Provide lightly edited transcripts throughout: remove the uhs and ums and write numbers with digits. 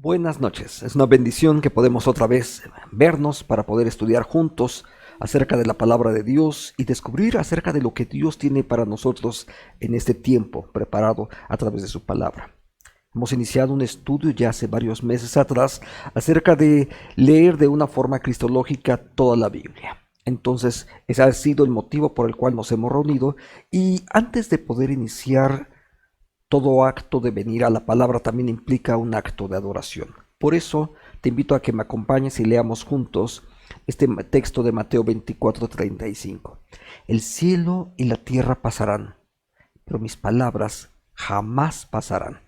Buenas noches, es una bendición que podemos otra vez vernos para poder estudiar juntos acerca de la palabra de Dios y descubrir acerca de lo que Dios tiene para nosotros en este tiempo preparado a través de su palabra. Hemos iniciado un estudio ya hace varios meses atrás acerca de leer de una forma cristológica toda la Biblia. Entonces, ese ha sido el motivo por el cual nos hemos reunido y antes de poder iniciar todo acto de venir a la palabra también implica un acto de adoración. Por eso te invito a que me acompañes y leamos juntos este texto de Mateo 24:35. El cielo y la tierra pasarán, pero mis palabras jamás pasarán.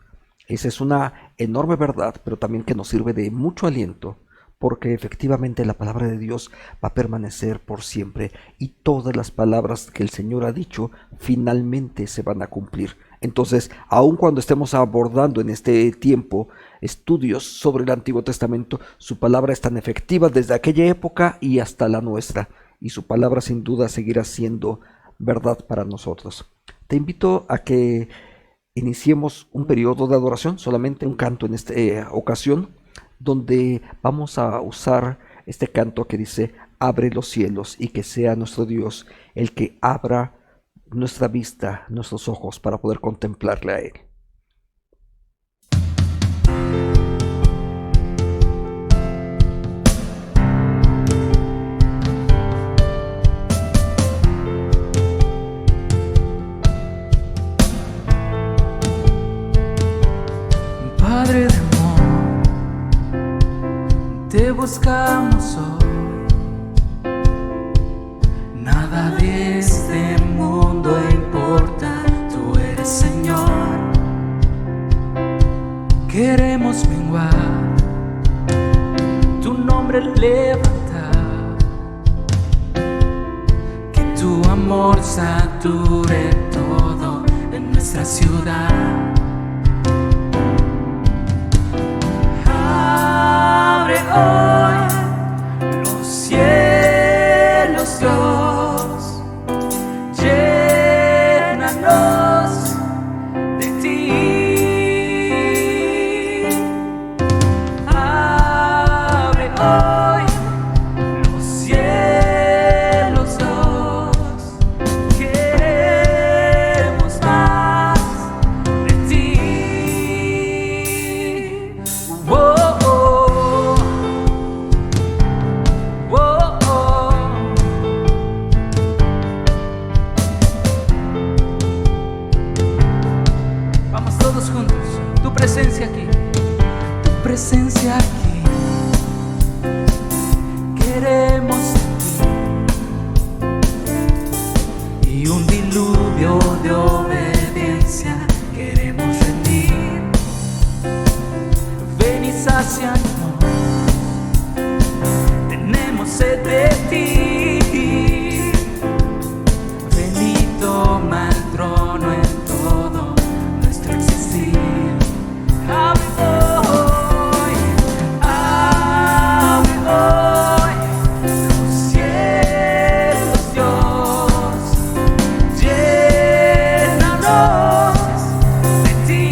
Esa es una enorme verdad, pero también que nos sirve de mucho aliento, porque efectivamente la palabra de Dios va a permanecer por siempre y todas las palabras que el Señor ha dicho finalmente se van a cumplir. Entonces, aun cuando estemos abordando en este tiempo estudios sobre el Antiguo Testamento, su palabra es tan efectiva desde aquella época y hasta la nuestra, y su palabra sin duda seguirá siendo verdad para nosotros. Te invito a que iniciemos un periodo de adoración, solamente un canto en esta ocasión, donde vamos a usar este canto que dice: abre los cielos y que sea nuestro Dios el que abra nuestra vista, nuestros ojos para poder contemplarle a Él. Padre de amor, te buscamos hoy. Nada de este mundo importa, tú eres Señor. Queremos menguar, tu nombre levantar, que tu amor sature todo en nuestra ciudad. Abre hoy los cielos, Dios, llénanos de ti. Abre hoy los cielos, Dios, queremos más de ti. Vamos todos juntos, tu presencia aquí, tu presencia aquí. Queremos ti y un diluvio de obediencia queremos rendir. Ven y sácianos, tenemos sed de ti. Ven y toma el trono en todo nuestro existir. Abre hoy los cielos, Dios, llénanos de ti.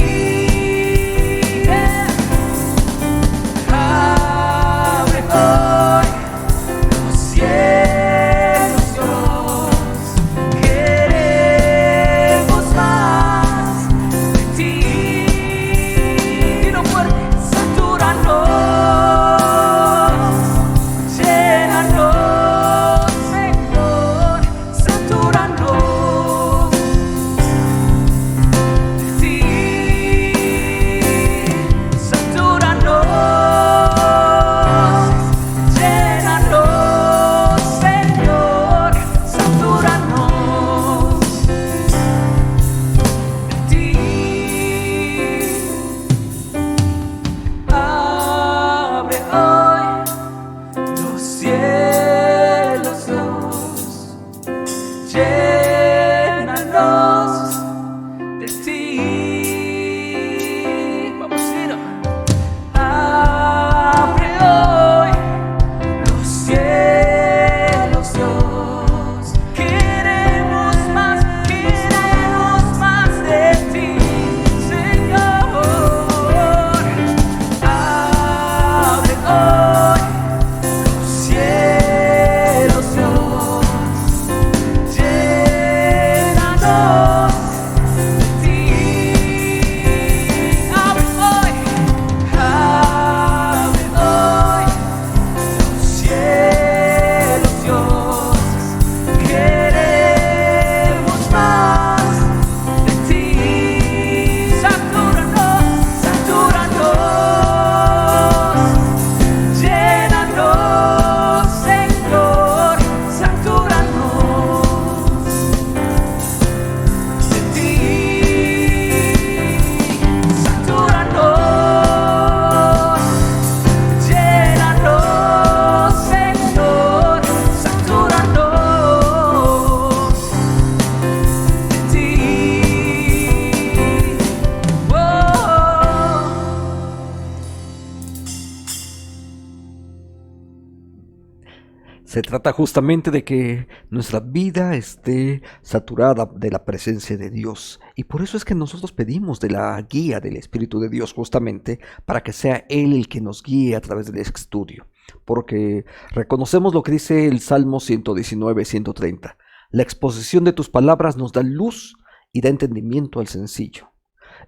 Se trata justamente de que nuestra vida esté saturada de la presencia de Dios. Y por eso es que nosotros pedimos de la guía del Espíritu de Dios justamente para que sea Él el que nos guíe a través del estudio. Porque reconocemos lo que dice el Salmo 119, 130. La exposición de tus palabras nos da luz y da entendimiento al sencillo.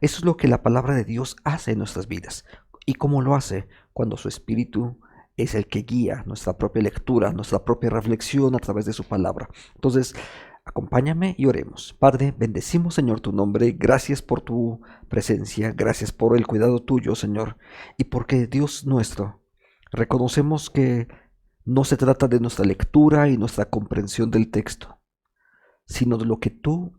Eso es lo que la palabra de Dios hace en nuestras vidas. ¿Y cómo lo hace? Cuando su Espíritu es el que guía nuestra propia lectura, nuestra propia reflexión a través de su palabra. Entonces, acompáñame y oremos. Padre, bendecimos, Señor, tu nombre. Gracias por tu presencia. Gracias por el cuidado tuyo, Señor. Y porque, Dios nuestro, reconocemos que no se trata de nuestra lectura y nuestra comprensión del texto, sino de lo que tú,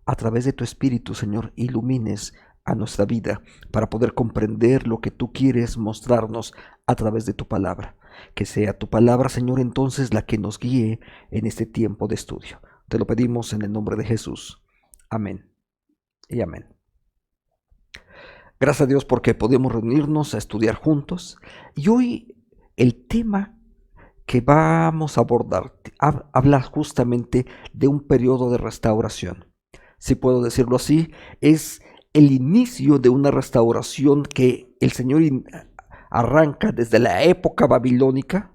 a través de tu Espíritu, Señor, ilumines a nuestra vida para poder comprender lo que tú quieres mostrarnos a través de tu palabra. Que sea tu palabra, Señor, entonces la que nos guíe en este tiempo de estudio. Te lo pedimos en el nombre de Jesús. Amén y amén. Gracias a Dios porque podemos reunirnos a estudiar juntos. Y hoy el tema que vamos a abordar habla justamente de un periodo de restauración. Si puedo decirlo así, es el inicio de una restauración que el Señor arranca desde la época babilónica,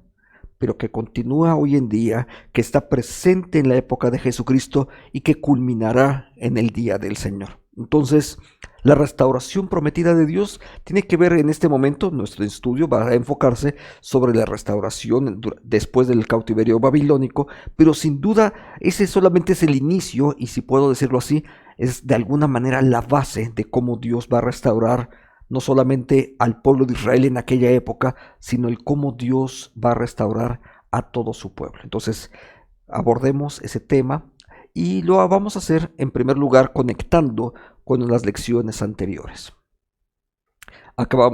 pero que continúa hoy en día, que está presente en la época de Jesucristo y que culminará en el día del Señor. Entonces, la restauración prometida de Dios tiene que ver en este momento, nuestro estudio va a enfocarse sobre la restauración después del cautiverio babilónico, pero sin duda ese solamente es el inicio, y si puedo decirlo así, es de alguna manera la base de cómo Dios va a restaurar no solamente al pueblo de Israel en aquella época, sino el cómo Dios va a restaurar a todo su pueblo. Entonces, abordemos ese tema y lo vamos a hacer en primer lugar conectando con las lecciones anteriores.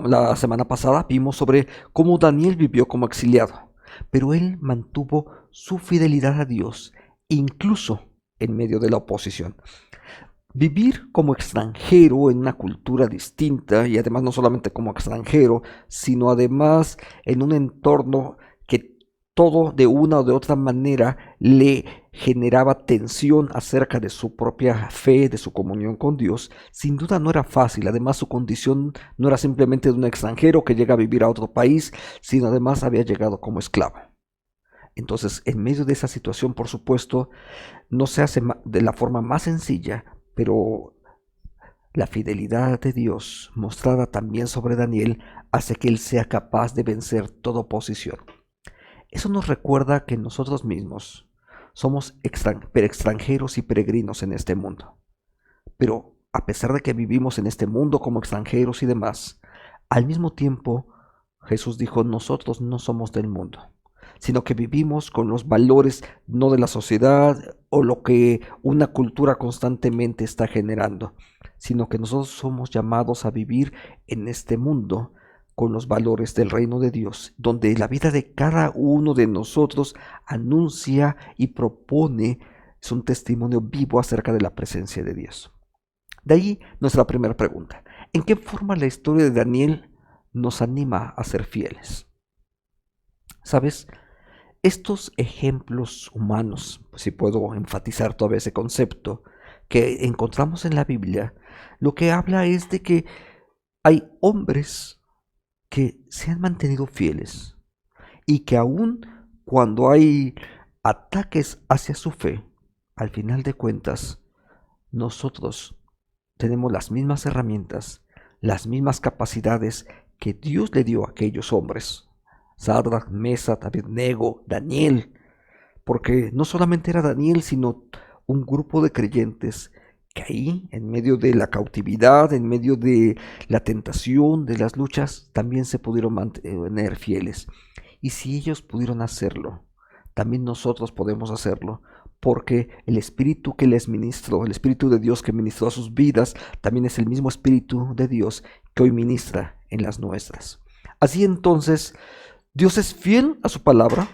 La semana pasada vimos sobre cómo Daniel vivió como exiliado, pero él mantuvo su fidelidad a Dios, incluso en medio de la oposición. Vivir como extranjero en una cultura distinta, y además no solamente como extranjero, sino además en un entorno que todo de una o de otra manera le generaba tensión acerca de su propia fe, de su comunión con Dios, sin duda no era fácil. Además, su condición no era simplemente de un extranjero que llega a vivir a otro país, sino además había llegado como esclavo. Entonces, en medio de esa situación, por supuesto, no se hace de la forma más sencilla, pero la fidelidad de Dios mostrada también sobre Daniel hace que él sea capaz de vencer toda oposición. Eso nos recuerda que nosotros mismos somos extranjeros y peregrinos en este mundo. Pero a pesar de que vivimos en este mundo como extranjeros y demás, al mismo tiempo Jesús dijo, nosotros no somos del mundo, sino que vivimos con los valores no de la sociedad o lo que una cultura constantemente está generando, sino que nosotros somos llamados a vivir en este mundo con los valores del reino de Dios, donde la vida de cada uno de nosotros anuncia y propone, es un testimonio vivo acerca de la presencia de Dios. De ahí nuestra primera pregunta: ¿en qué forma la historia de Daniel nos anima a ser fieles? ¿Sabes? Estos ejemplos humanos, si puedo enfatizar todavía ese concepto, que encontramos en la Biblia, lo que habla es de que hay hombres que se han mantenido fieles y que aun cuando hay ataques hacia su fe, al final de cuentas, nosotros tenemos las mismas herramientas, las mismas capacidades que Dios le dio a aquellos hombres. Sadrach, Mesach, Abednego, Daniel, porque no solamente era Daniel, sino un grupo de creyentes que ahí, en medio de la cautividad, en medio de la tentación, de las luchas, también se pudieron mantener fieles. Y si ellos pudieron hacerlo, también nosotros podemos hacerlo, porque el Espíritu que les ministró, el Espíritu de Dios que ministró a sus vidas, también es el mismo Espíritu de Dios que hoy ministra en las nuestras. Así entonces, Dios es fiel a su palabra.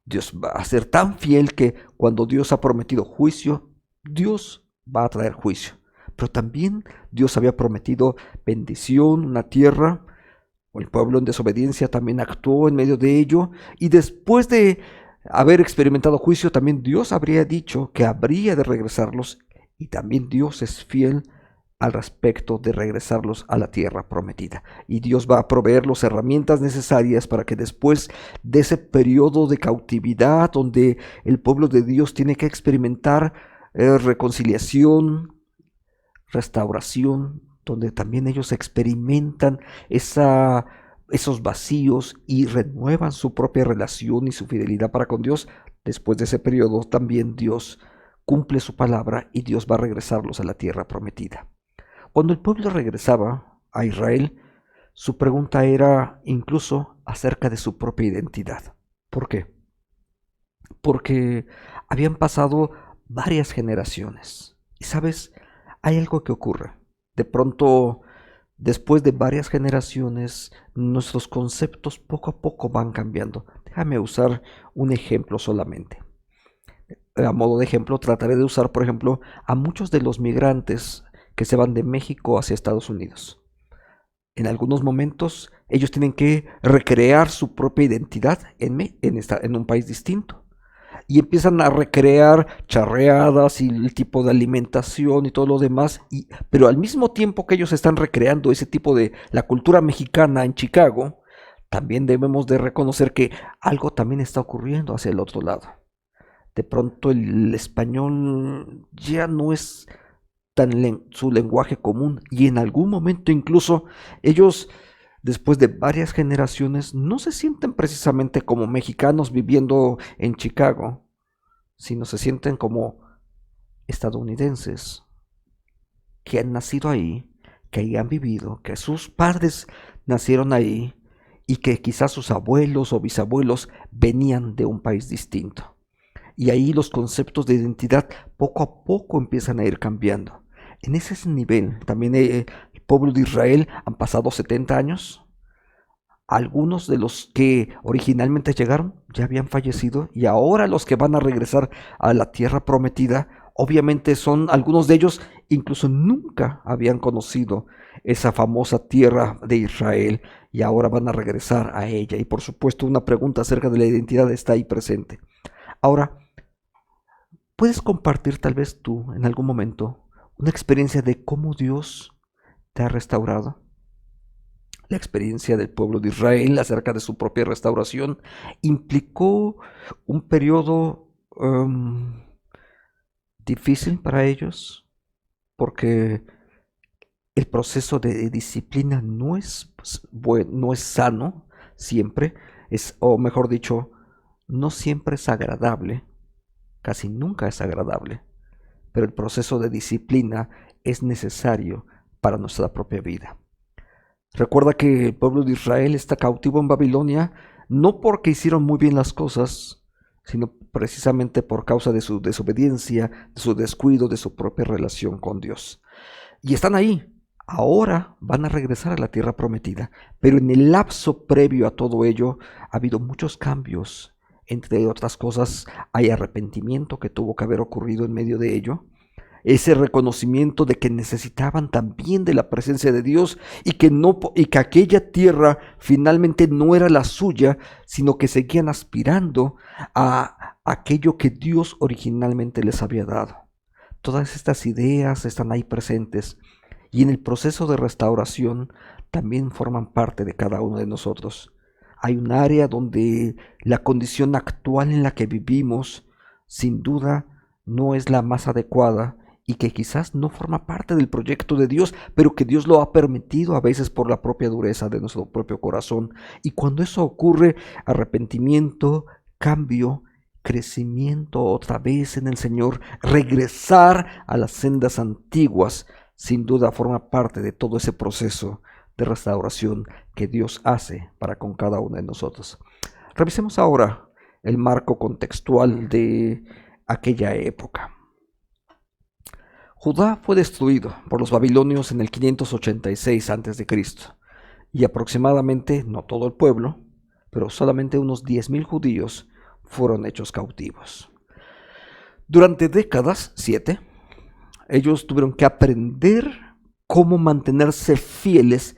Dios va a ser tan fiel que cuando Dios ha prometido juicio, Dios va a traer juicio. Pero también Dios había prometido bendición, una tierra. El pueblo en desobediencia también actuó en medio de ello. Y después de haber experimentado juicio, también Dios habría dicho que habría de regresarlos, y también Dios es fiel al respecto de regresarlos a la tierra prometida. Y Dios va a proveer las herramientas necesarias para que después de ese periodo de cautividad donde el pueblo de Dios tiene que experimentar reconciliación, restauración, donde también ellos experimentan esos vacíos y renuevan su propia relación y su fidelidad para con Dios. Después de ese periodo también Dios cumple su palabra y Dios va a regresarlos a la tierra prometida. Cuando el pueblo regresaba a Israel, su pregunta era incluso acerca de su propia identidad. ¿Por qué? Porque habían pasado varias generaciones. Y sabes, hay algo que ocurre. De pronto, después de varias generaciones, nuestros conceptos poco a poco van cambiando. Déjame usar un ejemplo solamente. A modo de ejemplo, trataré de usar, por ejemplo, a muchos de los migrantes que se van de México hacia Estados Unidos. En algunos momentos, ellos tienen que recrear su propia identidad en un país distinto. Y empiezan a recrear charreadas y el tipo de alimentación y todo lo demás, pero al mismo tiempo que ellos están recreando ese tipo de la cultura mexicana en Chicago, también debemos de reconocer que algo también está ocurriendo hacia el otro lado. De pronto el español ya no es su lenguaje común, y en algún momento incluso ellos, después de varias generaciones, no se sienten precisamente como mexicanos viviendo en Chicago, sino se sienten como estadounidenses que han nacido ahí, que ahí han vivido, que sus padres nacieron ahí y que quizás sus abuelos o bisabuelos venían de un país distinto. Y ahí los conceptos de identidad poco a poco empiezan a ir cambiando. En ese nivel, también el pueblo de Israel han pasado 70 años. Algunos de los que originalmente llegaron ya habían fallecido, y ahora los que van a regresar a la tierra prometida, obviamente son algunos de ellos incluso nunca habían conocido esa famosa tierra de Israel, y ahora van a regresar a ella. Y por supuesto una pregunta acerca de la identidad está ahí presente. Ahora, ¿puedes compartir tal vez tú en algún momento una experiencia de cómo Dios te ha restaurado? La experiencia del pueblo de Israel acerca de su propia restauración implicó un periodo difícil para ellos, porque el proceso de disciplina no es no es sano siempre, o mejor dicho, no siempre es agradable, casi nunca es agradable, pero el proceso de disciplina es necesario para nuestra propia vida. Recuerda que el pueblo de Israel está cautivo en Babilonia no porque hicieron muy bien las cosas, sino precisamente por causa de su desobediencia, de su descuido, de su propia relación con Dios. Y están ahí. Ahora van a regresar a la tierra prometida, pero en el lapso previo a todo ello ha habido muchos cambios. Entre otras cosas, hay arrepentimiento que tuvo que haber ocurrido en medio de ello. Ese reconocimiento de que necesitaban también de la presencia de Dios, y que aquella tierra finalmente no era la suya, sino que seguían aspirando a aquello que Dios originalmente les había dado. Todas estas ideas están ahí presentes, y en el proceso de restauración también forman parte de cada uno de nosotros. Hay un área donde la condición actual en la que vivimos sin duda no es la más adecuada, y que quizás no forma parte del proyecto de Dios, pero que Dios lo ha permitido a veces por la propia dureza de nuestro propio corazón. Y cuando eso ocurre, arrepentimiento, cambio, crecimiento otra vez en el Señor, regresar a las sendas antiguas, sin duda forma parte de todo ese proceso de restauración que Dios hace para con cada uno de nosotros. Revisemos ahora el marco contextual de aquella época. Judá fue destruido por los babilonios en el 586 a.C. y aproximadamente, no todo el pueblo, pero solamente unos 10,000 judíos fueron hechos cautivos. Durante décadas, 7, ellos tuvieron que aprender cómo mantenerse fieles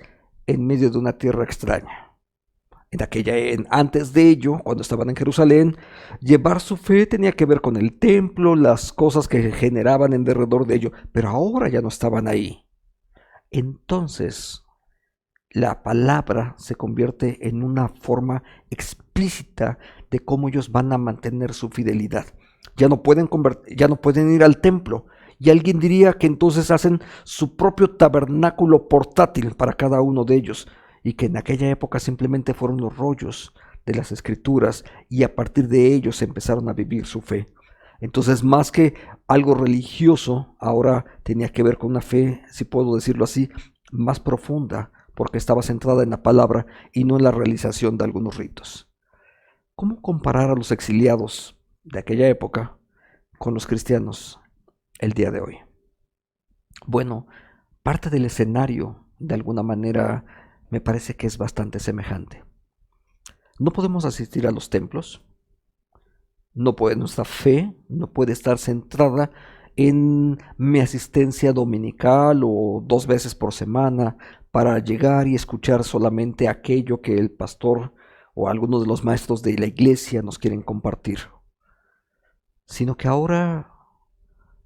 en medio de una tierra extraña. Antes de ello, cuando estaban en Jerusalén, llevar su fe tenía que ver con el templo, las cosas que generaban en derredor de ello, pero ahora ya no estaban ahí. Entonces, la palabra se convierte en una forma explícita de cómo ellos van a mantener su fidelidad. Ya no pueden ir al templo. Y alguien diría que entonces hacen su propio tabernáculo portátil para cada uno de ellos, y que en aquella época simplemente fueron los rollos de las escrituras, y a partir de ellos empezaron a vivir su fe. Entonces, más que algo religioso, ahora tenía que ver con una fe, si puedo decirlo así, más profunda, porque estaba centrada en la palabra y no en la realización de algunos ritos. ¿Cómo comparar a los exiliados de aquella época con los cristianos el día de hoy? Bueno, parte del escenario, de alguna manera, me parece que es bastante semejante. No podemos asistir a los templos, nuestra fe no puede estar centrada en mi asistencia dominical o 2 veces por semana para llegar y escuchar solamente aquello que el pastor o algunos de los maestros de la iglesia nos quieren compartir, sino que ahora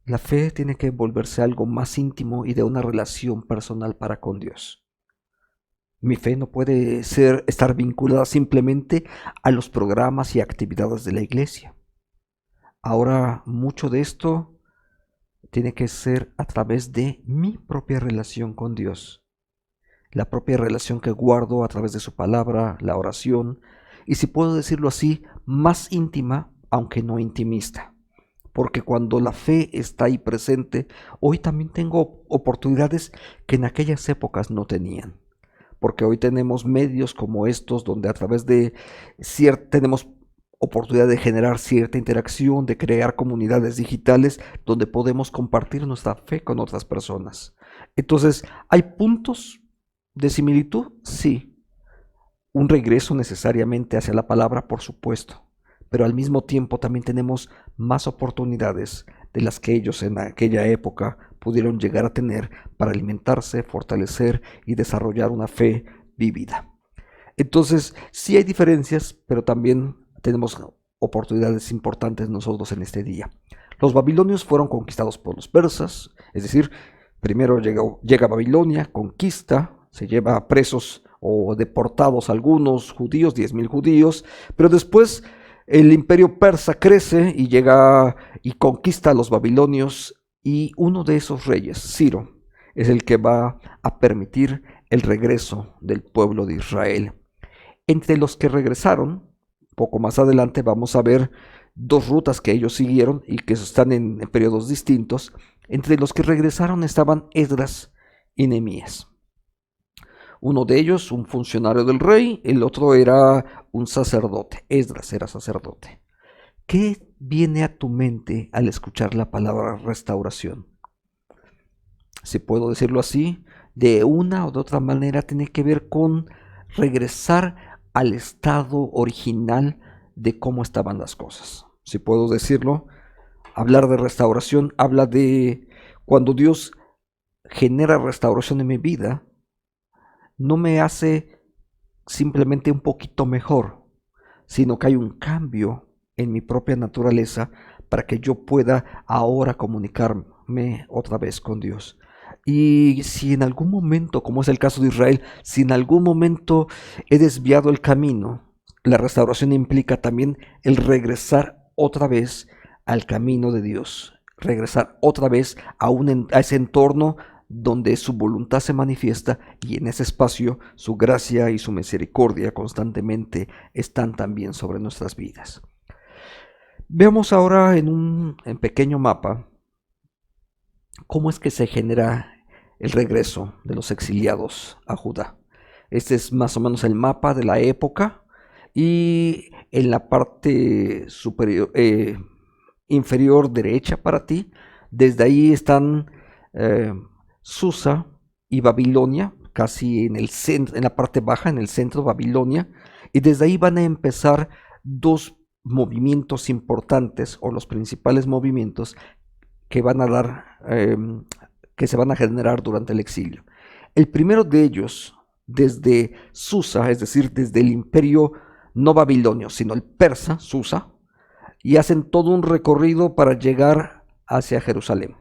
la fe tiene que volverse algo más íntimo y de una relación personal para con Dios. Mi fe no puede estar vinculada simplemente a los programas y actividades de la iglesia. Ahora mucho de esto tiene que ser a través de mi propia relación con Dios, la propia relación que guardo a través de su palabra, la oración, y si puedo decirlo así, más íntima, aunque no intimista. Porque cuando la fe está ahí presente, hoy también tengo oportunidades que en aquellas épocas no tenían. Porque hoy tenemos medios como estos donde a través de tenemos oportunidad de generar cierta interacción, de crear comunidades digitales donde podemos compartir nuestra fe con otras personas. Entonces, ¿hay puntos de similitud? Sí. Un regreso necesariamente hacia la palabra, por supuesto, pero al mismo tiempo también tenemos más oportunidades de las que ellos en aquella época pudieron llegar a tener para alimentarse, fortalecer y desarrollar una fe vívida. Entonces, sí hay diferencias, pero también tenemos oportunidades importantes nosotros en este día. Los babilonios fueron conquistados por los persas, es decir, primero llega Babilonia, conquista, se lleva a presos o deportados algunos judíos, 10,000 judíos, pero después el imperio persa crece y llega y conquista a los babilonios, y uno de esos reyes, Ciro, es el que va a permitir el regreso del pueblo de Israel. Entre los que regresaron, poco más adelante vamos a ver 2 rutas que ellos siguieron y que están en periodos distintos. Entre los que regresaron estaban Esdras y Nehemías. Uno de ellos, un funcionario del rey, el otro era un sacerdote. Esdras era sacerdote. ¿Qué viene a tu mente al escuchar la palabra restauración? Si puedo decirlo así, de una o de otra manera tiene que ver con regresar al estado original de cómo estaban las cosas. Si puedo decirlo, hablar de restauración habla de cuando Dios genera restauración en mi vida, no me hace simplemente un poquito mejor, sino que hay un cambio en mi propia naturaleza para que yo pueda ahora comunicarme otra vez con Dios. Y si en algún momento, como es el caso de Israel, si en algún momento he desviado el camino, la restauración implica también el regresar otra vez al camino de Dios, regresar otra vez a ese entorno donde su voluntad se manifiesta, y en ese espacio su gracia y su misericordia constantemente están también sobre nuestras vidas. Veamos ahora en un pequeño mapa cómo es que se genera el regreso de los exiliados a Judá. Este es más o menos el mapa de la época, y en la parte superior, inferior derecha para ti, desde ahí están Susa y Babilonia, casi en el centro, en la parte baja, en el centro, Babilonia, y desde ahí van a empezar 2 movimientos importantes, o los principales movimientos que van a dar, que se van a generar durante el exilio. El primero de ellos desde Susa, es decir, desde el imperio no babilonio, sino el persa, Susa, y hacen todo un recorrido para llegar hacia Jerusalén.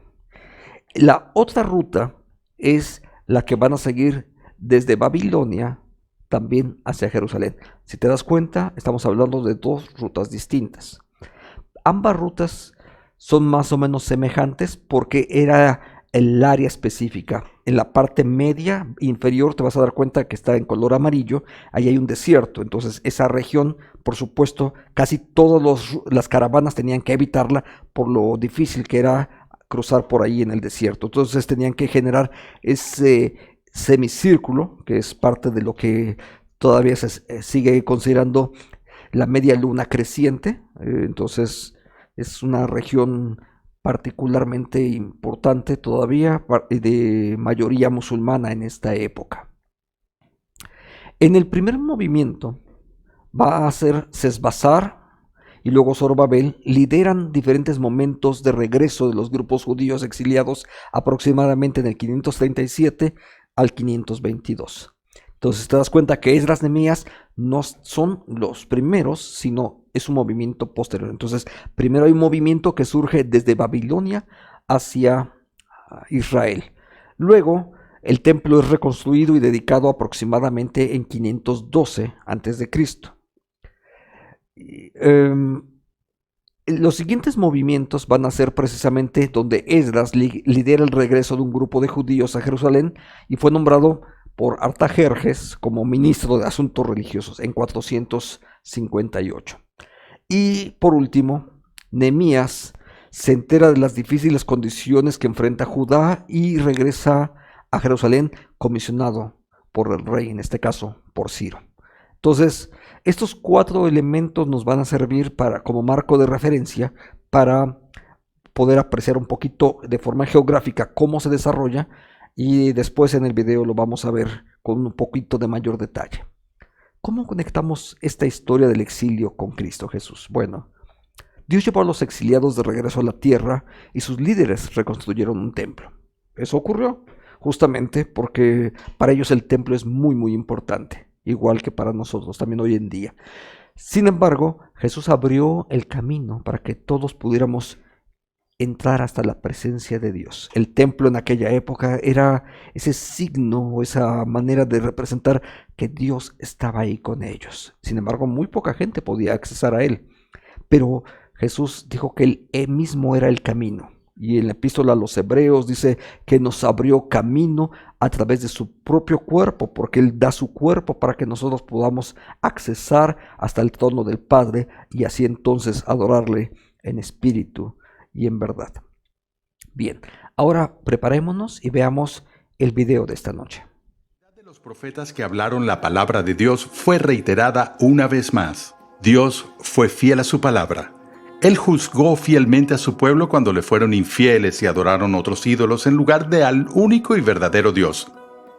La otra ruta es la que van a seguir desde Babilonia también hacia Jerusalén. Si te das cuenta, estamos hablando de dos rutas distintas. Ambas rutas son más o menos semejantes porque era el área específica. En la parte media inferior te vas a dar cuenta que está en color amarillo, ahí hay un desierto, entonces esa región, por supuesto, casi todas las caravanas tenían que evitarla por lo difícil que era cruzar por ahí en el desierto. Entonces tenían que generar ese semicírculo, que es parte de lo que todavía se sigue considerando la media luna creciente. Entonces es una región particularmente importante todavía de mayoría musulmana en esta época. En el primer movimiento va a ser Sesbazar y luego Zorobabel lideran diferentes momentos de regreso de los grupos judíos exiliados aproximadamente en el 537 al 522. Entonces te das cuenta que Esdras, Nehemías no son los primeros, sino es un movimiento posterior. Entonces primero hay un movimiento que surge desde Babilonia hacia Israel. Luego el templo es reconstruido y dedicado aproximadamente en 512 a.C. Los siguientes movimientos van a ser precisamente donde Esdras lidera el regreso de un grupo de judíos a Jerusalén y fue nombrado por Artajerjes como ministro de Asuntos Religiosos en 458. Y por último, Nehemías se entera de las difíciles condiciones que enfrenta Judá y regresa a Jerusalén comisionado por el rey, en este caso por Ciro. Entonces, estos 4 elementos nos van a servir como marco de referencia para poder apreciar un poquito de forma geográfica cómo se desarrolla, y después en el video lo vamos a ver con un poquito de mayor detalle. ¿Cómo conectamos esta historia del exilio con Cristo Jesús? Bueno, Dios llevó a los exiliados de regreso a la tierra y sus líderes reconstruyeron un templo. Eso ocurrió justamente porque para ellos el templo es muy muy importante, igual que para nosotros también hoy en día. Sin embargo, Jesús abrió el camino para que todos pudiéramos entrar hasta la presencia de Dios. El templo en aquella época era ese signo, esa manera de representar que Dios estaba ahí con ellos. Sin embargo, muy poca gente podía accesar a él. Pero Jesús dijo que él mismo era el camino. Y en la epístola a los Hebreos dice que nos abrió camino a través de su propio cuerpo, porque Él da su cuerpo para que nosotros podamos accesar hasta el trono del Padre y así entonces adorarle en espíritu y en verdad. Bien, ahora preparémonos y veamos el video de esta noche. La de los profetas que hablaron la palabra de Dios fue reiterada una vez más. Dios fue fiel a su palabra. Él juzgó fielmente a su pueblo cuando le fueron infieles y adoraron otros ídolos en lugar de al único y verdadero Dios.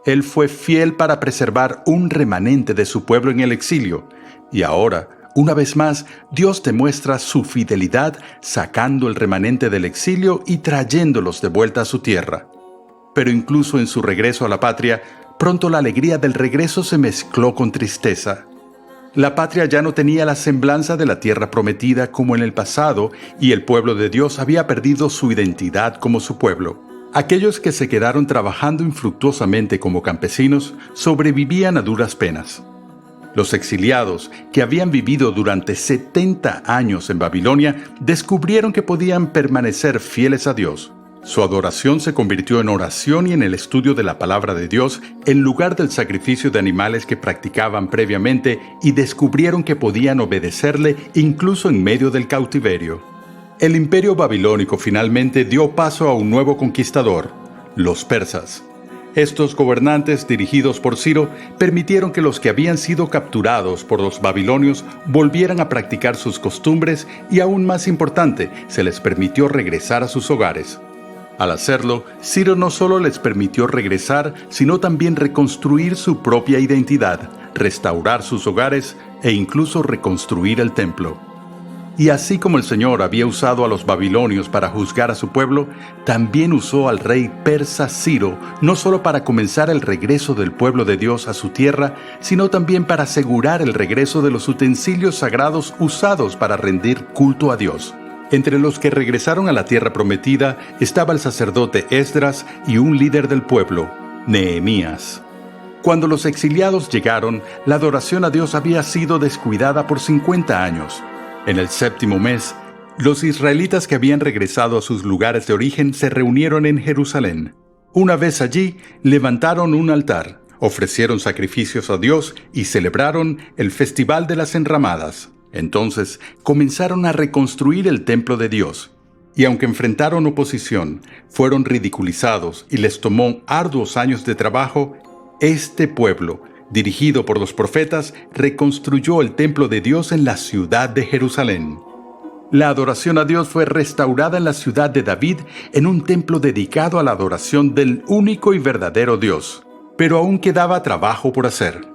Él fue fiel para preservar un remanente de su pueblo en el exilio. Y ahora, una vez más, Dios demuestra su fidelidad sacando el remanente del exilio y trayéndolos de vuelta a su tierra. Pero incluso en su regreso a la patria, pronto la alegría del regreso se mezcló con tristeza. La patria ya no tenía la semblanza de la tierra prometida como en el pasado, y el pueblo de Dios había perdido su identidad como su pueblo. Aquellos que se quedaron trabajando infructuosamente como campesinos sobrevivían a duras penas. Los exiliados, que habían vivido durante 70 años en Babilonia, descubrieron que podían permanecer fieles a Dios. Su adoración se convirtió en oración y en el estudio de la palabra de Dios en lugar del sacrificio de animales que practicaban previamente, y descubrieron que podían obedecerle incluso en medio del cautiverio. El imperio babilónico finalmente dio paso a un nuevo conquistador, los persas. Estos gobernantes, dirigidos por Ciro, permitieron que los que habían sido capturados por los babilonios volvieran a practicar sus costumbres y, aún más importante, se les permitió regresar a sus hogares. Al hacerlo, Ciro no solo les permitió regresar, sino también reconstruir su propia identidad, restaurar sus hogares e incluso reconstruir el templo. Y así como el Señor había usado a los babilonios para juzgar a su pueblo, también usó al rey persa Ciro, no solo para comenzar el regreso del pueblo de Dios a su tierra, sino también para asegurar el regreso de los utensilios sagrados usados para rendir culto a Dios. Entre los que regresaron a la tierra prometida estaba el sacerdote Esdras y un líder del pueblo, Nehemías. Cuando los exiliados llegaron, la adoración a Dios había sido descuidada por 50 años. En el 7º mes, los israelitas que habían regresado a sus lugares de origen se reunieron en Jerusalén. Una vez allí, levantaron un altar, ofrecieron sacrificios a Dios y celebraron el Festival de las Enramadas. Entonces, comenzaron a reconstruir el templo de Dios. Y aunque enfrentaron oposición, fueron ridiculizados y les tomó arduos años de trabajo, este pueblo, dirigido por los profetas, reconstruyó el templo de Dios en la ciudad de Jerusalén. La adoración a Dios fue restaurada en la ciudad de David en un templo dedicado a la adoración del único y verdadero Dios. Pero aún quedaba trabajo por hacer.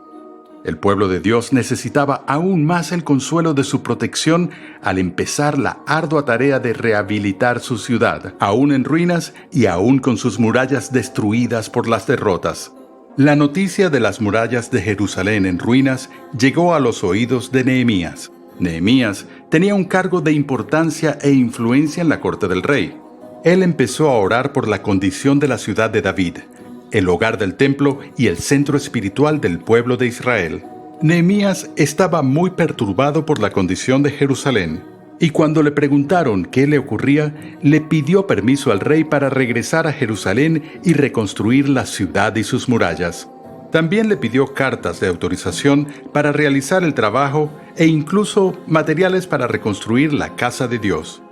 El pueblo de Dios necesitaba aún más el consuelo de su protección al empezar la ardua tarea de rehabilitar su ciudad, aún en ruinas y aún con sus murallas destruidas por las derrotas. La noticia de las murallas de Jerusalén en ruinas llegó a los oídos de Nehemías. Nehemías tenía un cargo de importancia e influencia en la corte del rey. Él empezó a orar por la condición de la ciudad de David, el hogar del templo y el centro espiritual del pueblo de Israel. Nehemías estaba muy perturbado por la condición de Jerusalén. Y cuando le preguntaron qué le ocurría, le pidió permiso al rey para regresar a Jerusalén y reconstruir la ciudad y sus murallas. También le pidió cartas de autorización para realizar el trabajo e incluso materiales para reconstruir la casa de Dios.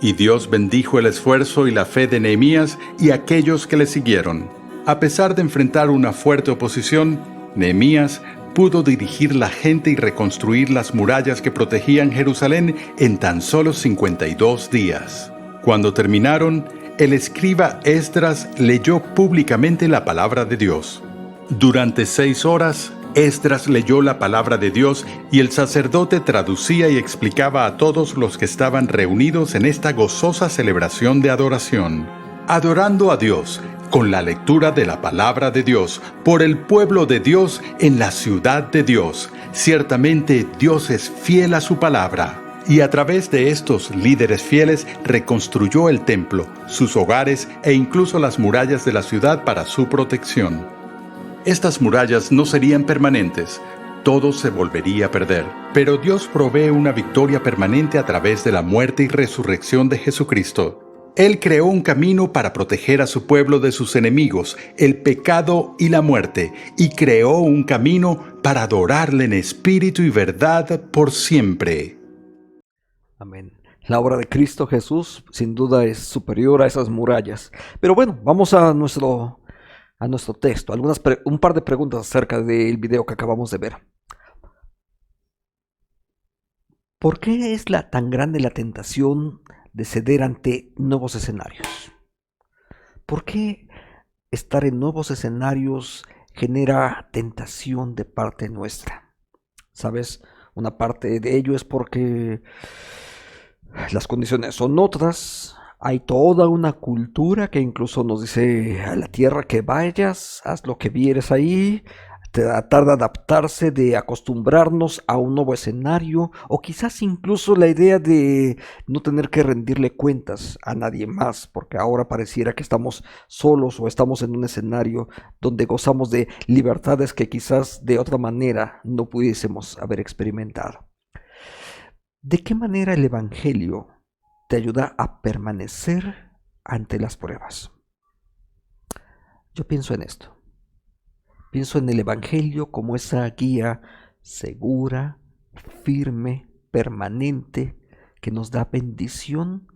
Y Dios bendijo el esfuerzo y la fe de Nehemías y aquellos que le siguieron. A pesar de enfrentar una fuerte oposición, Nehemías pudo dirigir la gente y reconstruir las murallas que protegían Jerusalén en tan solo 52 días. Cuando terminaron, el escriba Esdras leyó públicamente la palabra de Dios. Durante 6 horas, Esdras leyó la palabra de Dios y el sacerdote traducía y explicaba a todos los que estaban reunidos en esta gozosa celebración de adoración. Adorando a Dios, con la lectura de la palabra de Dios, por el pueblo de Dios en la ciudad de Dios. Ciertamente Dios es fiel a su palabra. Y a través de estos líderes fieles reconstruyó el templo, sus hogares e incluso las murallas de la ciudad para su protección. Estas murallas no serían permanentes, todo se volvería a perder. Pero Dios provee una victoria permanente a través de la muerte y resurrección de Jesucristo. Él creó un camino para proteger a su pueblo de sus enemigos, el pecado y la muerte, y creó un camino para adorarle en espíritu y verdad por siempre. Amén. La obra de Cristo Jesús sin duda es superior a esas murallas. Pero bueno, vamos a nuestro texto. Un par de preguntas acerca del video que acabamos de ver. ¿Por qué es tan grande la tentación de ceder ante nuevos escenarios? ¿Por qué estar en nuevos escenarios genera tentación de parte nuestra? ¿Sabes? Una parte de ello es porque las condiciones son otras. Hay toda una cultura que incluso nos dice a la tierra que vayas, haz lo que vieres ahí, tratar de adaptarse, de acostumbrarnos a un nuevo escenario, o quizás incluso la idea de no tener que rendirle cuentas a nadie más, porque ahora pareciera que estamos solos o estamos en un escenario donde gozamos de libertades que quizás de otra manera no pudiésemos haber experimentado. ¿De qué manera el Evangelio te ayuda a permanecer ante las pruebas? Yo pienso en esto. Pienso en el Evangelio como esa guía segura, firme, permanente, que nos da bendición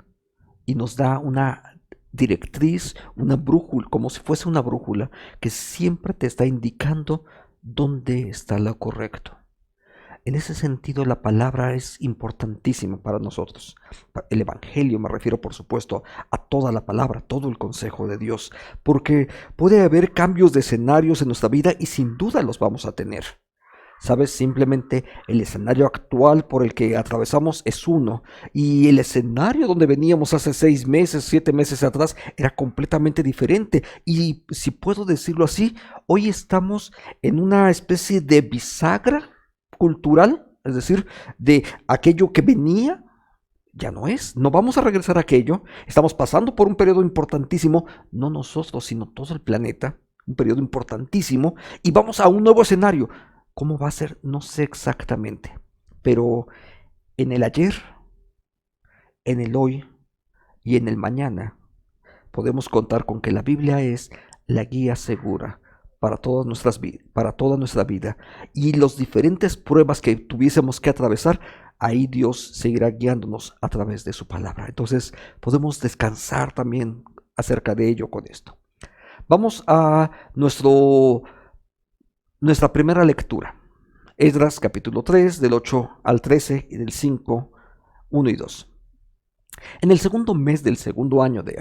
y nos da una directriz, una brújula, como si fuese una brújula, que siempre te está indicando dónde está lo correcto. En ese sentido, la palabra es importantísima para nosotros. El Evangelio, me refiero por supuesto a toda la palabra, todo el consejo de Dios, porque puede haber cambios de escenarios en nuestra vida y sin duda los vamos a tener. Sabes, simplemente el escenario actual por el que atravesamos es uno, y el escenario donde veníamos hace 6 meses, 7 meses atrás era completamente diferente. Y si puedo decirlo así, hoy estamos en una especie de bisagra cultural, es decir, de aquello que venía ya no es, no vamos a regresar a aquello. Estamos pasando por un periodo importantísimo, no nosotros, sino todo el planeta, un periodo importantísimo, y vamos a un nuevo escenario. ¿Cómo va a ser? No sé exactamente, pero en el ayer, en el hoy y en el mañana podemos contar con que la Biblia es la guía segura para toda nuestra vida, y las diferentes pruebas que tuviésemos que atravesar, ahí Dios seguirá guiándonos a través de su palabra. Entonces podemos descansar también acerca de ello con esto. Vamos a nuestra primera lectura. Esdras capítulo 3, del 8 al 13 y del 5, 1 y 2. En el segundo mes del segundo año de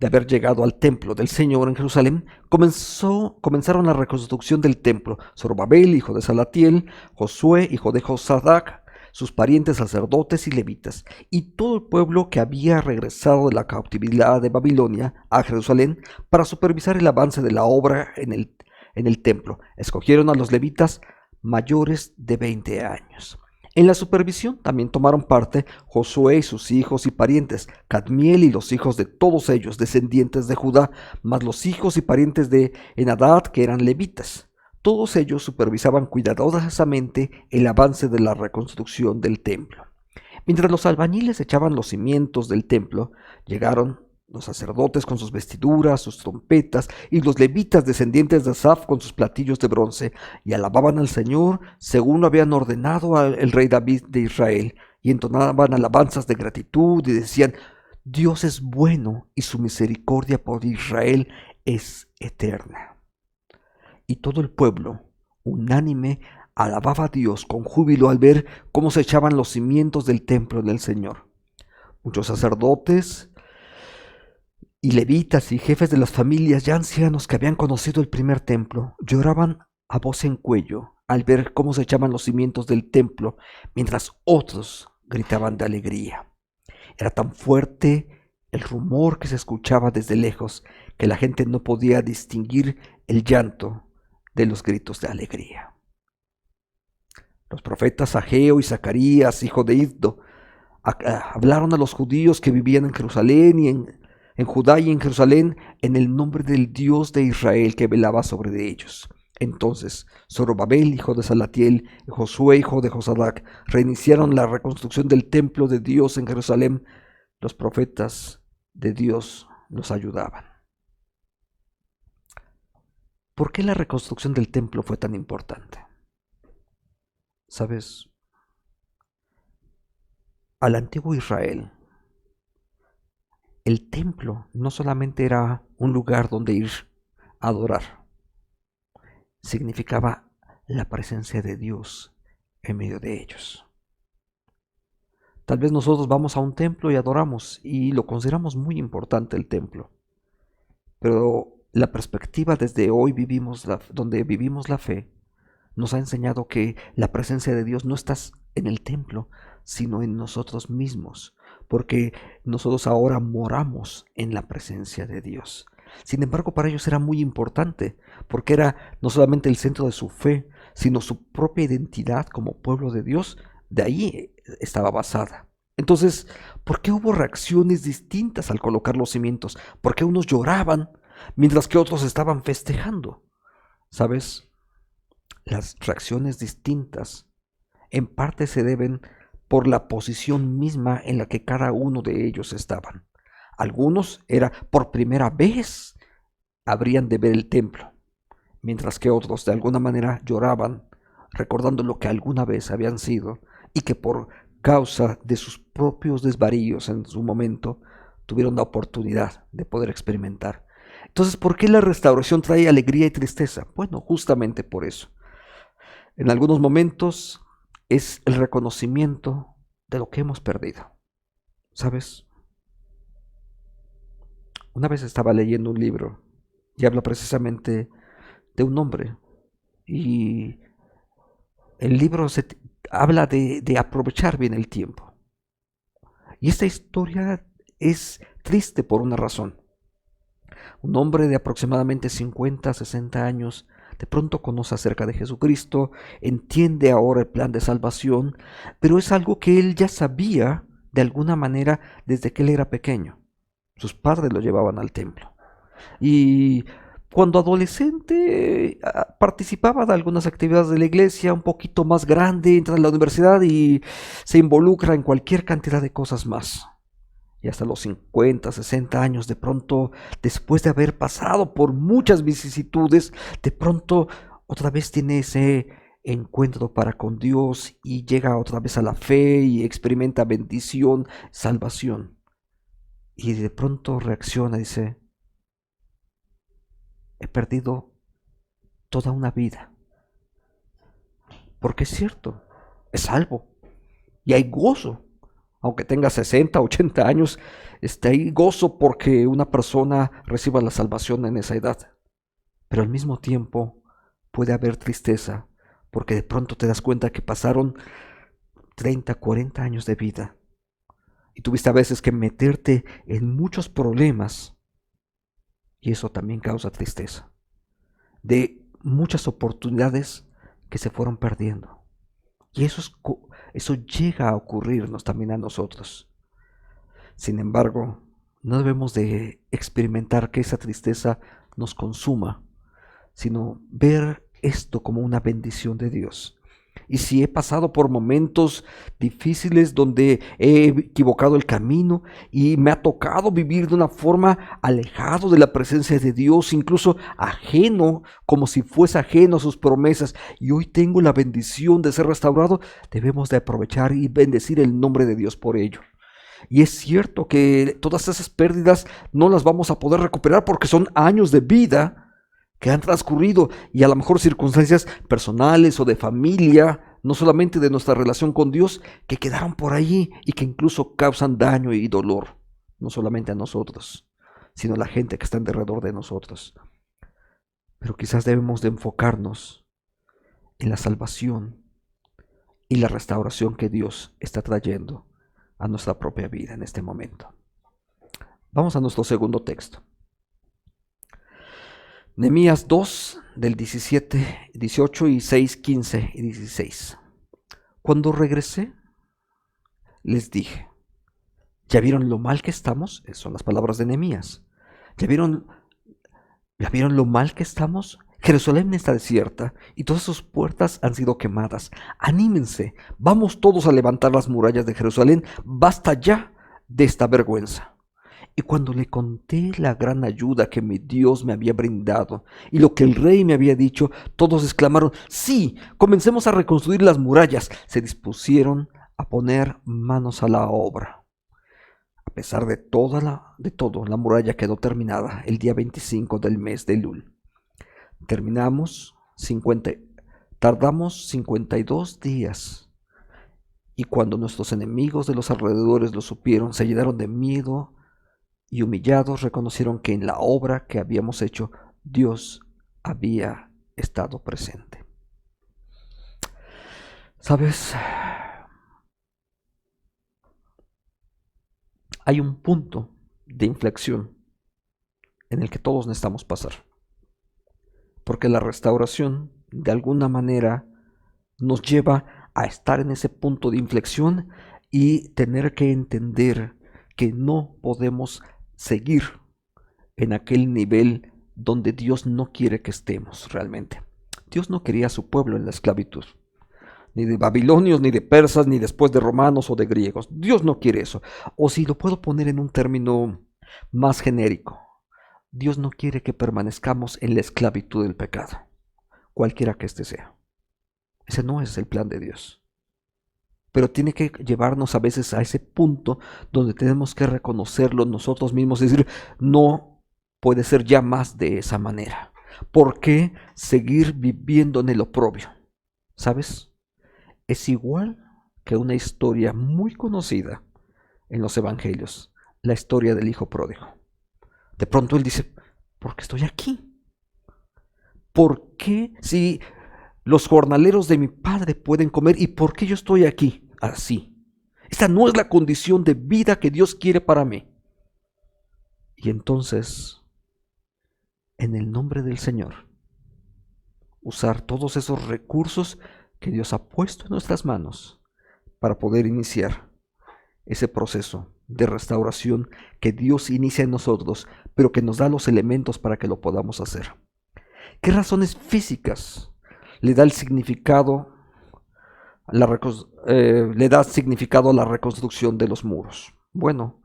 haber llegado al templo del Señor en Jerusalén, comenzaron la reconstrucción del templo. Zorobabel, hijo de Salatiel, Josué, hijo de Josadac, sus parientes sacerdotes y levitas, y todo el pueblo que había regresado de la cautividad de Babilonia a Jerusalén para supervisar el avance de la obra en el templo. Escogieron a los levitas mayores de 20 años. En la supervisión también tomaron parte Josué y sus hijos y parientes, Cadmiel y los hijos de todos ellos, descendientes de Judá, más los hijos y parientes de Enadad, que eran levitas. Todos ellos supervisaban cuidadosamente el avance de la reconstrucción del templo. Mientras los albañiles echaban los cimientos del templo, llegaron los sacerdotes con sus vestiduras, sus trompetas, y los levitas descendientes de Asaf con sus platillos de bronce, y alababan al Señor según lo habían ordenado el rey David de Israel, y entonaban alabanzas de gratitud y decían: Dios es bueno y su misericordia por Israel es eterna. Y todo el pueblo, unánime, alababa a Dios con júbilo al ver cómo se echaban los cimientos del templo del Señor. Muchos sacerdotes y levitas y jefes de las familias ya ancianos que habían conocido el primer templo lloraban a voz en cuello al ver cómo se echaban los cimientos del templo, mientras otros gritaban de alegría. Era tan fuerte el rumor que se escuchaba desde lejos que la gente no podía distinguir el llanto de los gritos de alegría. Los profetas Ageo y Zacarías, hijo de Iddo, hablaron a los judíos que vivían en Jerusalén y en Judá y en Jerusalén en el nombre del Dios de Israel que velaba sobre de ellos. Entonces Zorobabel, hijo de Salatiel, y Josué, hijo de Josadac, reiniciaron la reconstrucción del templo de Dios en Jerusalén. Los profetas de Dios los ayudaban. ¿Por qué la reconstrucción del templo fue tan importante? ¿Sabes? Al antiguo Israel, el templo no solamente era un lugar donde ir a adorar, significaba la presencia de Dios en medio de ellos. Tal vez nosotros vamos a un templo y adoramos y lo consideramos muy importante el templo, pero la perspectiva desde hoy donde vivimos la fe nos ha enseñado que la presencia de Dios no está en el templo, sino en nosotros mismos, porque nosotros ahora moramos en la presencia de Dios. Sin embargo, para ellos era muy importante, porque era no solamente el centro de su fe, sino su propia identidad como pueblo de Dios, de ahí estaba basada. Entonces, ¿por qué hubo reacciones distintas al colocar los cimientos? ¿Por qué unos lloraban mientras que otros estaban festejando? ¿Sabes? Las reacciones distintas en parte se deben por la posición misma en la que cada uno de ellos estaban. Algunos era por primera vez habrían de ver el templo, mientras que otros de alguna manera lloraban, recordando lo que alguna vez habían sido y que por causa de sus propios desvaríos en su momento tuvieron la oportunidad de poder experimentar. Entonces, ¿por qué la restauración trae alegría y tristeza? Bueno, justamente por eso. En algunos momentos es el reconocimiento de lo que hemos perdido. ¿Sabes? Una vez estaba leyendo un libro y habla precisamente de un hombre, y el libro habla de aprovechar bien el tiempo. Y esta historia es triste por una razón. Un hombre de aproximadamente 50, 60 años de pronto conoce acerca de Jesucristo, entiende ahora el plan de salvación, pero es algo que él ya sabía de alguna manera desde que él era pequeño. Sus padres lo llevaban al templo. Y cuando adolescente participaba de algunas actividades de la iglesia, un poquito más grande, entra a la universidad y se involucra en cualquier cantidad de cosas más. Y hasta los 50, 60 años, de pronto, después de haber pasado por muchas vicisitudes, de pronto otra vez tiene ese encuentro para con Dios y llega otra vez a la fe y experimenta bendición, salvación. Y de pronto reacciona y dice: he perdido toda una vida. Porque es cierto, es salvo y hay gozo. Aunque tenga 60, 80 años, hay gozo porque una persona reciba la salvación en esa edad. Pero al mismo tiempo puede haber tristeza porque de pronto te das cuenta que pasaron 30, 40 años de vida y tuviste a veces que meterte en muchos problemas, y eso también causa tristeza, de muchas oportunidades que se fueron perdiendo. Y eso llega a ocurrirnos también a nosotros. Sin embargo, no debemos de experimentar que esa tristeza nos consuma, sino ver esto como una bendición de Dios. Y si he pasado por momentos difíciles donde he equivocado el camino y me ha tocado vivir de una forma alejado de la presencia de Dios, incluso ajeno, como si fuese ajeno a sus promesas, y hoy tengo la bendición de ser restaurado, debemos de aprovechar y bendecir el nombre de Dios por ello. Y es cierto que todas esas pérdidas no las vamos a poder recuperar porque son años de vida que han transcurrido y a lo mejor circunstancias personales o de familia, no solamente de nuestra relación con Dios, que quedaron por ahí y que incluso causan daño y dolor, no solamente a nosotros, sino a la gente que está alrededor de nosotros. Pero quizás debemos de enfocarnos en la salvación y la restauración que Dios está trayendo a nuestra propia vida en este momento. Vamos a nuestro segundo texto. Nehemías 2, del 17, 18 y 6, 15 y 16. Cuando regresé, les dije: ¿ya vieron lo mal que estamos? Esas son las palabras de Nehemías. ¿Ya vieron lo mal que estamos? Jerusalén está desierta y todas sus puertas han sido quemadas. Anímense, vamos todos a levantar las murallas de Jerusalén. Basta ya de esta vergüenza. Y cuando le conté la gran ayuda que mi Dios me había brindado y lo que el rey me había dicho, todos exclamaron: sí, comencemos a reconstruir las murallas. Se dispusieron a poner manos a la obra. A pesar de todo, la muralla quedó terminada el día 25 del mes de Elul. Tardamos 52 días. Y cuando nuestros enemigos de los alrededores lo supieron, se llenaron de miedo y humillados reconocieron que en la obra que habíamos hecho, Dios había estado presente. ¿Sabes? Hay un punto de inflexión en el que todos necesitamos pasar. Porque la restauración, de alguna manera, nos lleva a estar en ese punto de inflexión y tener que entender que no podemos seguir en aquel nivel donde Dios no quiere que estemos realmente. Dios no quería a su pueblo en la esclavitud, ni de babilonios, ni de persas, ni después de romanos o de griegos. Dios no quiere eso. O si lo puedo poner en un término más genérico, Dios no quiere que permanezcamos en la esclavitud del pecado, cualquiera que éste sea. Ese no es el plan de Dios. Pero tiene que llevarnos a veces a ese punto donde tenemos que reconocerlo nosotros mismos y decir: no puede ser ya más de esa manera. ¿Por qué seguir viviendo en el oprobio? ¿Sabes? Es igual que una historia muy conocida en los evangelios, la historia del hijo pródigo. De pronto él dice: ¿por qué estoy aquí? ¿Por qué? Si Los jornaleros de mi padre pueden comer. ¿Y por qué yo estoy aquí así? Esta no es la condición de vida que Dios quiere para mí. Y entonces, en el nombre del Señor, usar todos esos recursos que Dios ha puesto en nuestras manos para poder iniciar ese proceso de restauración que Dios inicia en nosotros, pero que nos da los elementos para que lo podamos hacer. ¿Qué razones físicas le da el significado, le da significado a la reconstrucción de los muros? Bueno,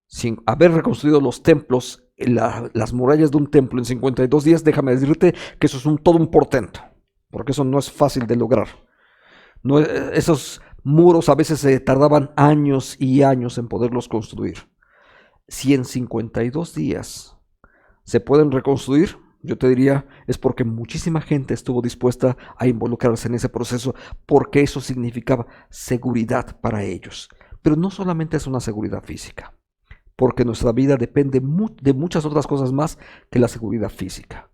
sin haber reconstruido los templos, las murallas de un templo en 52 días, déjame decirte que eso es todo un portento, porque eso no es fácil de lograr. No, esos muros a veces se tardaban años y años en poderlos construir. Si en 52 días se pueden reconstruir, yo te diría, es porque muchísima gente estuvo dispuesta a involucrarse en ese proceso, porque eso significaba seguridad para ellos. Pero no solamente es una seguridad física, porque nuestra vida depende de muchas otras cosas más que la seguridad física.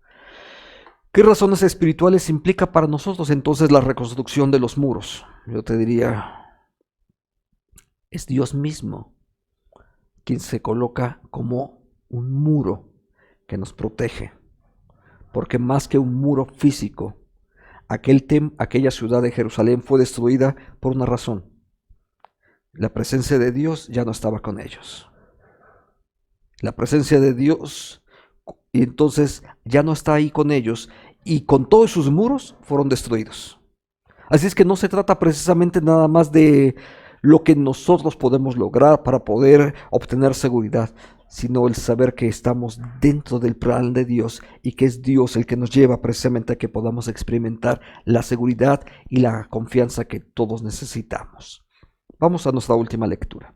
¿Qué razones espirituales implica para nosotros entonces la reconstrucción de los muros? Yo te diría, es Dios mismo quien se coloca como un muro que nos protege. Porque más que un muro físico, aquella ciudad de Jerusalén fue destruida por una razón. La presencia de Dios ya no estaba con ellos. La presencia de Dios, y entonces ya no está ahí con ellos, y con todos sus muros fueron destruidos. Así es que no se trata precisamente nada más de lo que nosotros podemos lograr para poder obtener seguridad, sino el saber que estamos dentro del plan de Dios y que es Dios el que nos lleva precisamente a que podamos experimentar la seguridad y la confianza que todos necesitamos. Vamos a nuestra última lectura.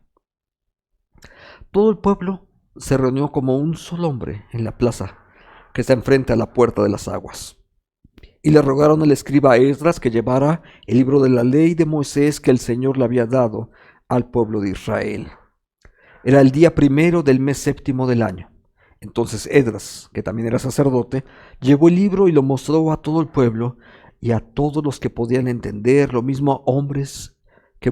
Todo el pueblo se reunió como un solo hombre en la plaza que está enfrente a la puerta de las aguas. Y le rogaron al escriba Esdras que llevara el libro de la ley de Moisés que el Señor le había dado al pueblo de Israel. Era el día 1 del mes 7 del año. Entonces Esdras, que también era sacerdote, llevó el libro y lo mostró a todo el pueblo y a todos los que podían entender, lo mismo a hombres que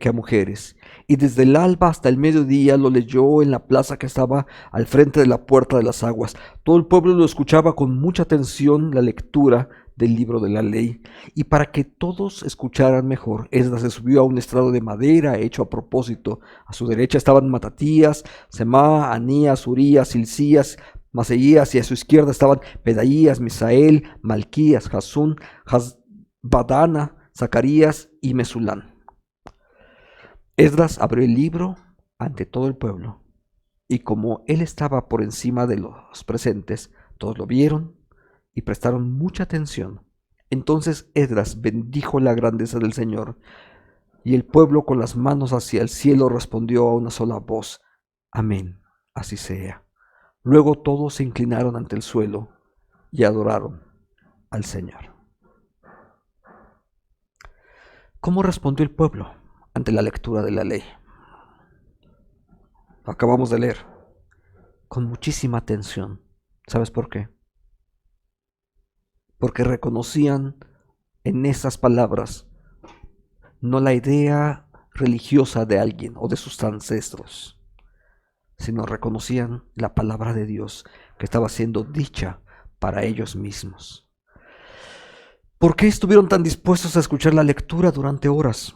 a mujeres. Y desde el alba hasta el mediodía lo leyó en la plaza que estaba al frente de la puerta de las aguas. Todo el pueblo lo escuchaba con mucha atención la lectura del libro de la ley, y para que todos escucharan mejor, Esdras se subió a un estrado de madera hecho a propósito. A su derecha estaban Matatías, Semá, Anías, Urías, Hilcías, Maseías, y a su izquierda estaban Pedaías, Misael, Malquías, Jasún, Badana, Zacarías y Mesulán. Esdras abrió el libro ante todo el pueblo, y como él estaba por encima de los presentes, todos lo vieron y prestaron mucha atención. Entonces Esdras bendijo la grandeza del Señor, y el pueblo con las manos hacia el cielo respondió a una sola voz: Amén, así sea. Luego todos se inclinaron ante el suelo y adoraron al Señor. ¿Cómo respondió el pueblo ante la lectura de la ley? Acabamos de leer con muchísima atención. ¿Sabes por qué? Porque reconocían en esas palabras no la idea religiosa de alguien o de sus ancestros, sino reconocían la palabra de Dios que estaba siendo dicha para ellos mismos. ¿Por qué estuvieron tan dispuestos a escuchar la lectura durante horas?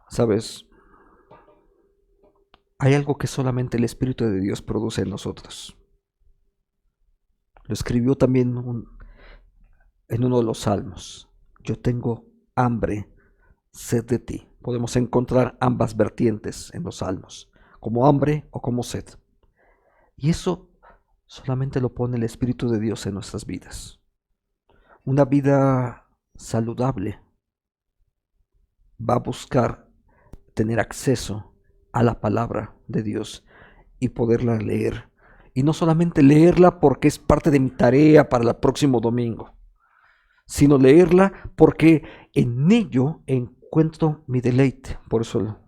¿Sabes? Hay algo que solamente el Espíritu de Dios produce en nosotros. Lo escribió también en uno de los salmos: yo tengo hambre, sed de ti. Podemos encontrar ambas vertientes en los salmos, como hambre o como sed. Y eso solamente lo pone el Espíritu de Dios en nuestras vidas. Una vida saludable va a buscar tener acceso a la palabra de Dios y poderla leer. Y no solamente leerla porque es parte de mi tarea para el próximo domingo, sino leerla porque en ello encuentro mi deleite. Por eso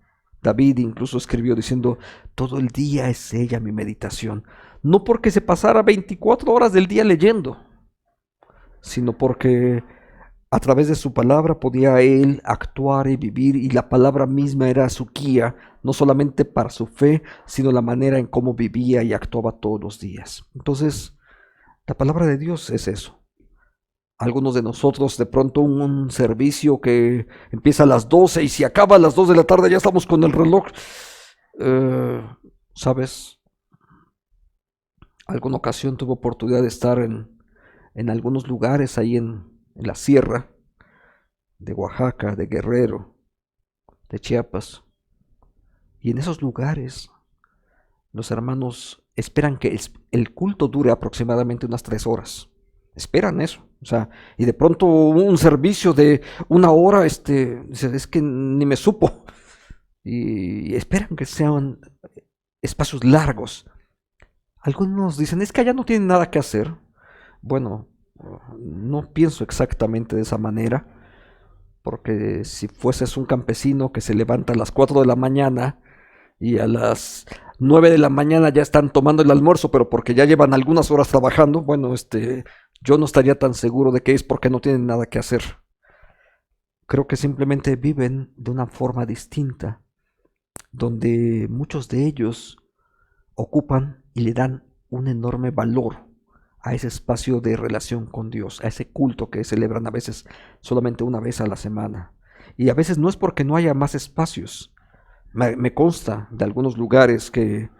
David incluso escribió diciendo: todo el día es ella mi meditación. No porque se pasara 24 horas del día leyendo, sino porque A través de su palabra podía él actuar y vivir, y la palabra misma era su guía, no solamente para su fe, sino la manera en cómo vivía y actuaba todos los días. Entonces, la palabra de Dios es eso. Algunos de nosotros, de pronto un servicio que empieza a las 12 y si acaba a las 2 de la tarde ya estamos con el reloj. ¿Sabes? Alguna ocasión tuve oportunidad de estar en algunos lugares ahí en la sierra de Oaxaca, de Guerrero, de Chiapas. Y en esos lugares los hermanos esperan que el culto dure aproximadamente unas 3 horas. Esperan eso. O sea, y de pronto un servicio de 1 hora, es que ni me supo. Y esperan que sean espacios largos. Algunos dicen, es que allá no tienen nada que hacer. Bueno, no pienso exactamente de esa manera, porque si fueses un campesino que se levanta a las 4 de la mañana y a las 9 de la mañana ya están tomando el almuerzo, pero porque ya llevan algunas horas trabajando, bueno, yo no estaría tan seguro de que es porque no tienen nada que hacer. Creo que simplemente viven de una forma distinta, donde muchos de ellos ocupan y le dan un enorme valor a ese espacio de relación con Dios, a ese culto que celebran a veces solamente una vez a la semana. Y a veces no es porque no haya más espacios. Me consta de algunos lugares que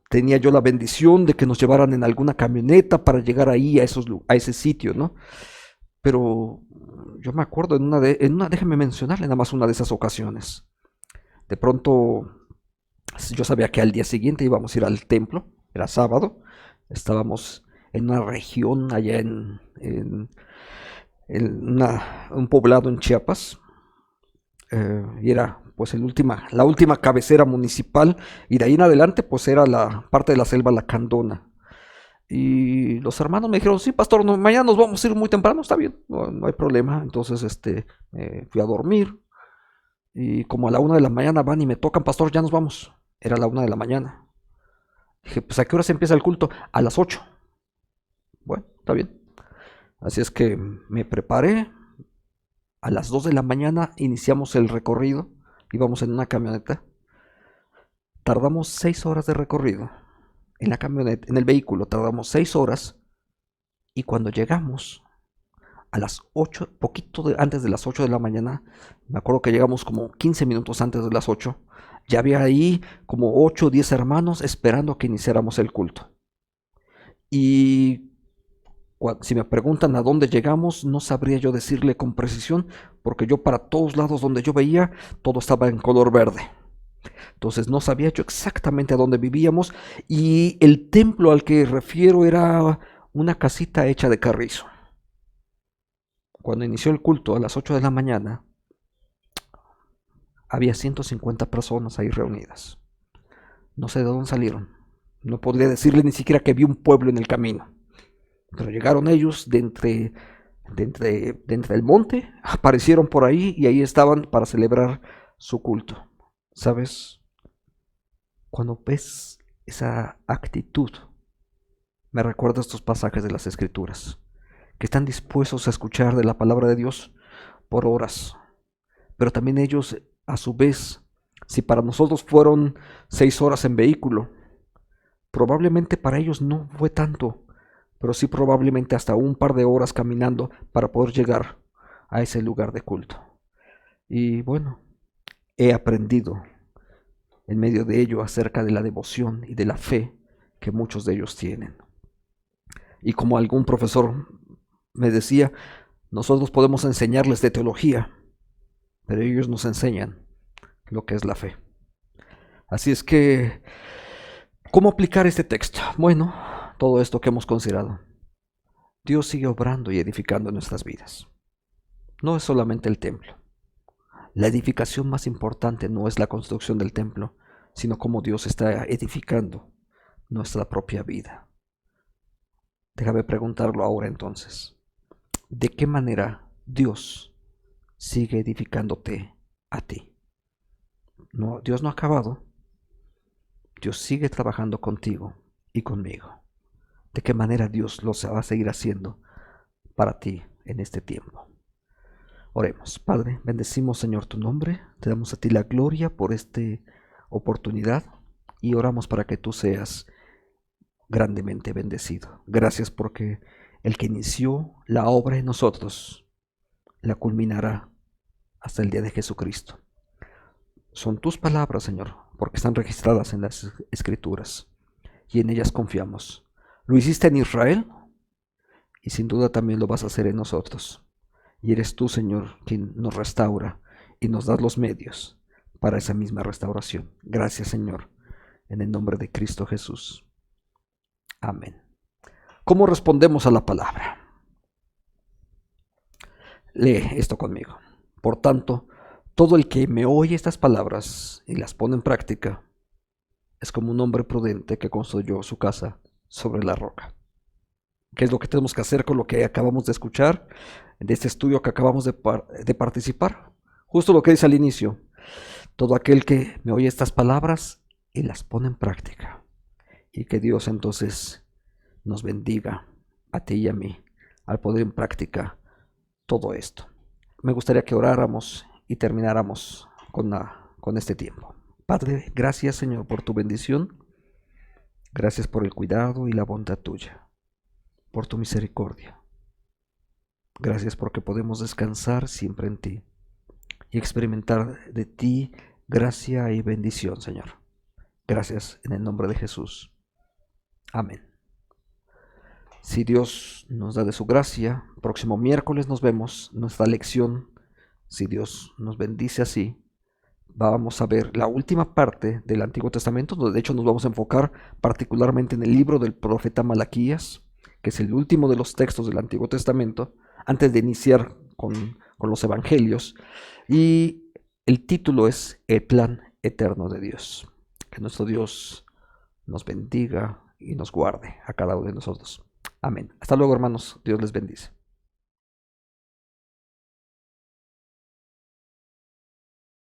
tenía yo la bendición de que nos llevaran en alguna camioneta para llegar ahí a ese sitio, ¿no? Pero yo me acuerdo déjeme mencionarle nada más una de esas ocasiones. De pronto yo sabía que al día siguiente íbamos a ir al templo, era sábado, estábamos en una región allá en un poblado en Chiapas, y era pues la última cabecera municipal, y de ahí en adelante pues era la parte de la selva lacandona. Y los hermanos me dijeron, sí, pastor, mañana nos vamos a ir muy temprano, está bien, no hay problema. Entonces fui a dormir, y como a la 1 de la mañana van y me tocan, pastor, ya nos vamos. Era la 1 de la mañana. Dije, pues ¿a qué hora se empieza el culto? A las 8. Bueno, está bien. Así es que me preparé. A las 2 de la mañana iniciamos el recorrido. Íbamos en una camioneta. Tardamos 6 horas de recorrido. En la camioneta, en el vehículo, tardamos 6 horas. Y cuando llegamos a las 8, antes de las 8 de la mañana, me acuerdo que llegamos como 15 minutos antes de las 8. Ya había ahí como 8 o 10 hermanos esperando que iniciáramos el culto. Y si me preguntan a dónde llegamos, no sabría yo decirle con precisión, porque yo para todos lados donde yo veía, todo estaba en color verde. Entonces no sabía yo exactamente a dónde vivíamos, y el templo al que refiero era una casita hecha de carrizo. Cuando inició el culto a las 8 de la mañana, había 150 personas ahí reunidas. No sé de dónde salieron. No podría decirle ni siquiera que vi un pueblo en el camino. Pero llegaron ellos de entre el monte, aparecieron por ahí y ahí estaban para celebrar su culto. ¿Sabes? Cuando ves esa actitud, me recuerda estos pasajes de las Escrituras, que están dispuestos a escuchar de la palabra de Dios por horas. Pero también ellos, a su vez, si para nosotros fueron 6 horas en vehículo, probablemente para ellos no fue tanto, pero sí probablemente hasta un par de horas caminando para poder llegar a ese lugar de culto. Y bueno, he aprendido en medio de ello acerca de la devoción y de la fe que muchos de ellos tienen. Y como algún profesor me decía, nosotros podemos enseñarles de teología, pero ellos nos enseñan lo que es la fe. Así es que, ¿cómo aplicar este texto? Bueno, todo esto que hemos considerado. Dios sigue obrando y edificando nuestras vidas. No es solamente el templo. La edificación más importante no es la construcción del templo, sino cómo Dios está edificando nuestra propia vida. Déjame preguntarlo ahora entonces. ¿De qué manera Dios sigue edificándote a ti? No, Dios no ha acabado. Dios sigue trabajando contigo y conmigo. ¿De qué manera Dios lo va a seguir haciendo para ti en este tiempo? Oremos. Padre, bendecimos, Señor, tu nombre. Te damos a ti la gloria por esta oportunidad y oramos para que tú seas grandemente bendecido. Gracias porque el que inició la obra en nosotros la culminará hasta el día de Jesucristo. Son tus palabras, Señor, porque están registradas en las Escrituras y en ellas confiamos. Lo hiciste en Israel y sin duda también lo vas a hacer en nosotros. Y eres tú, Señor, quien nos restaura y nos da los medios para esa misma restauración. Gracias, Señor, en el nombre de Cristo Jesús. Amén. ¿Cómo respondemos a la palabra? Lee esto conmigo. Por tanto, todo el que me oye estas palabras y las pone en práctica es como un hombre prudente que construyó su casa sobre la roca. ¿Qué es lo que tenemos que hacer con lo que acabamos de escuchar, de este estudio que acabamos de participar? Justo lo que dice al inicio. Todo aquel que me oye estas palabras y las pone en práctica. Y que Dios entonces nos bendiga a ti y a mí al poner en práctica todo esto. Me gustaría que oráramos y termináramos con este tiempo. Padre, gracias, Señor, por tu bendición. Gracias por el cuidado y la bondad tuya, por tu misericordia. Gracias porque podemos descansar siempre en ti y experimentar de ti gracia y bendición, Señor. Gracias en el nombre de Jesús. Amén. Si Dios nos da de su gracia, próximo miércoles nos vemos nuestra lección. Si Dios nos bendice así, vamos a ver la última parte del Antiguo Testamento, donde de hecho nos vamos a enfocar particularmente en el libro del profeta Malaquías, que es el último de los textos del Antiguo Testamento, antes de iniciar con los evangelios. Y el título es El plan eterno de Dios. Que nuestro Dios nos bendiga y nos guarde a cada uno de nosotros. Amén. Hasta luego, hermanos. Dios les bendice.